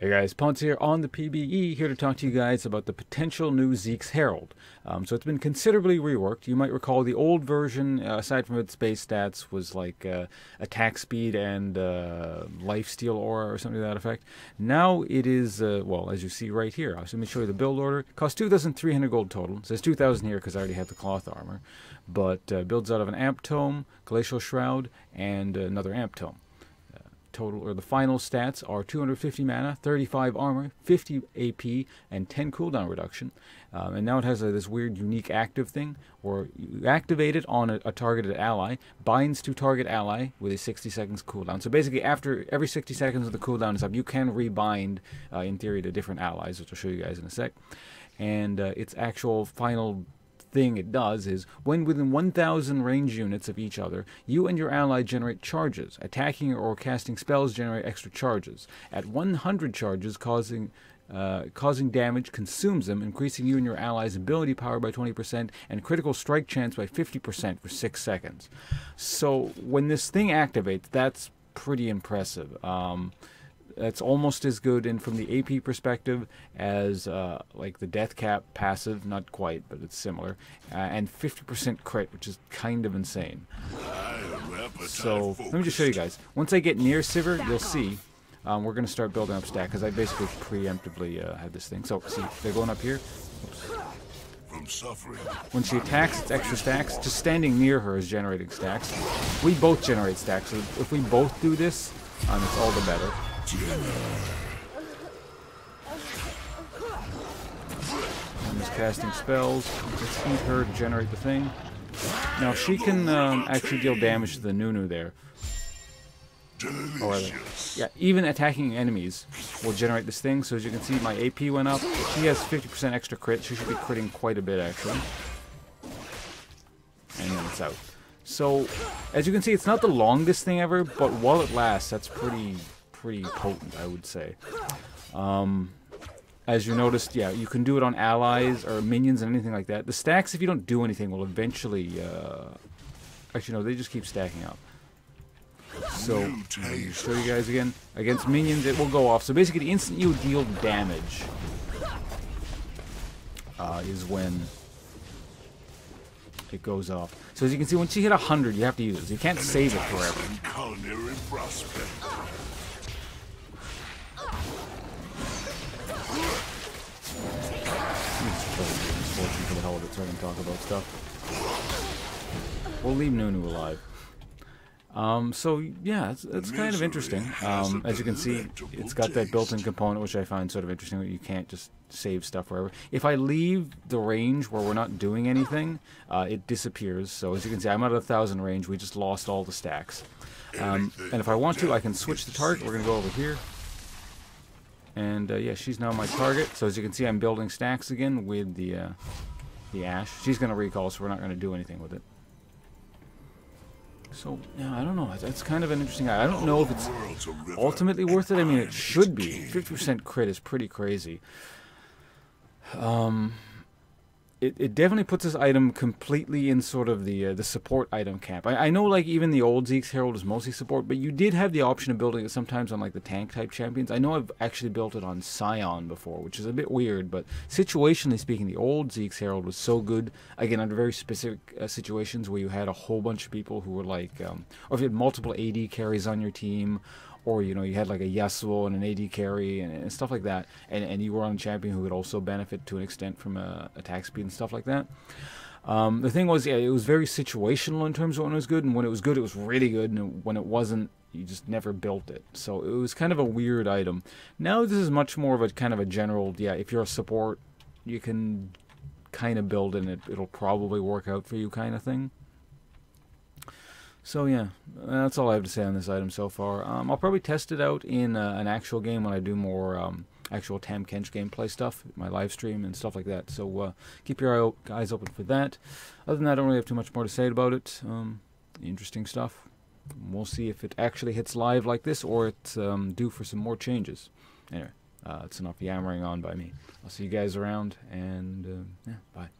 Hey guys, Ponce here on the PBE, here to talk to you guys about the potential new Zeke's Herald. So it's been considerably reworked. You might recall the old version, aside from its base stats, was like attack speed and life steal aura or something to that effect. Now it is, well, as you see right here. So let me show you the build order. It costs 2,300 gold total. It says 2,000 here because I already have the cloth armor. But builds out of an Amp Tome, Glacial Shroud, and another Amp Tome. Total, or the final stats are 250 mana, 35 armor, 50 AP, and 10 cooldown reduction. And now it has this weird unique active thing where you activate it on a targeted ally, binds to target ally with a 60 seconds cooldown. So basically after every 60 seconds of the cooldown is up, you can rebind, in theory, to different allies, which I'll show you guys in a sec. And its actual final thing it does is, when within 1,000 range units of each other, you and your ally generate charges. Attacking or casting spells generate extra charges. At 100 charges, causing damage consumes them, increasing you and your ally's ability power by 20% and critical strike chance by 50% for 6 seconds. So when this thing activates, that's pretty impressive. That's almost as good, and from the AP perspective, as like the Death Cap passive, not quite, but it's similar, and 50% crit, which is kind of insane. So let me just show you guys. Once I get near Sivir, you'll see we're going to start building up stack, because I basically preemptively had this thing. So see, they're going up here. Oops. When she attacks, it's extra stacks. Just standing near her is generating stacks. We both generate stacks, so if we both do this, it's all the better. I'm just casting spells. Let's heat her to generate the thing. Now she can actually deal damage to the Nunu there. Or rather, yeah, even attacking enemies will generate this thing. So as you can see, my AP went up. She has 50% extra crit. She should be critting quite a bit actually. And then it's out. So as you can see, it's not the longest thing ever, but while it lasts, that's pretty potent, I would say. As you noticed, yeah, you can do it on allies or minions and anything like that. The stacks, if you don't do anything, will eventually... actually, no, they just keep stacking up. So, let me show you guys again. Against minions, it will go off. So basically, the instant you deal damage is when it goes off. So as you can see, once you hit 100, you have to use it. So you can't save it forever. For the hell of it, so I can talk about stuff. We'll leave Nunu alive. So yeah, it's kind of interesting. As you can see, it's got that built-in component, which I find sort of interesting, that you can't just save stuff wherever. If I leave the range where we're not doing anything, it disappears. So as you can see, I'm at 1,000 range. We just lost all the stacks. And if I want to, I can switch the target. We're going to go over here. And yeah, she's now my target. So as you can see, I'm building stacks again with the Ash. She's going to recall, so we're not going to do anything with it. So, yeah, I don't know. That's kind of an interesting... I don't know if it's ultimately worth it. I mean, it should be. 50% crit is pretty crazy. It definitely puts this item completely in sort of the support item camp. I know, like, even the old Zeke's Herald is mostly support, but you did have the option of building it sometimes on, like, the tank-type champions. I know I've actually built it on Scion before, which is a bit weird, but situationally speaking, the old Zeke's Herald was so good, again, under very specific situations where you had a whole bunch of people who were, like, or if you had multiple AD carries on your team, or, you know, you had like a Yasuo and an AD carry and stuff like that, and you were on a champion who would also benefit to an extent from attack speed and stuff like that. The thing was, yeah, it was very situational in terms of when it was good, and when it was good, it was really good, and when it wasn't, you just never built it. So it was kind of a weird item. Now this is much more of a kind of a general, yeah, if you're a support, you can kind of build in it. It'll probably work out for you kind of thing. So yeah, that's all I have to say on this item so far. I'll probably test it out in an actual game when I do more actual Tam Kench gameplay stuff, my live stream and stuff like that. So keep your eyes open for that. Other than that, I don't really have too much more to say about it. Interesting stuff. We'll see if it actually hits live like this, or it's due for some more changes. Anyway, it's enough yammering on by me. I'll see you guys around, and yeah, bye.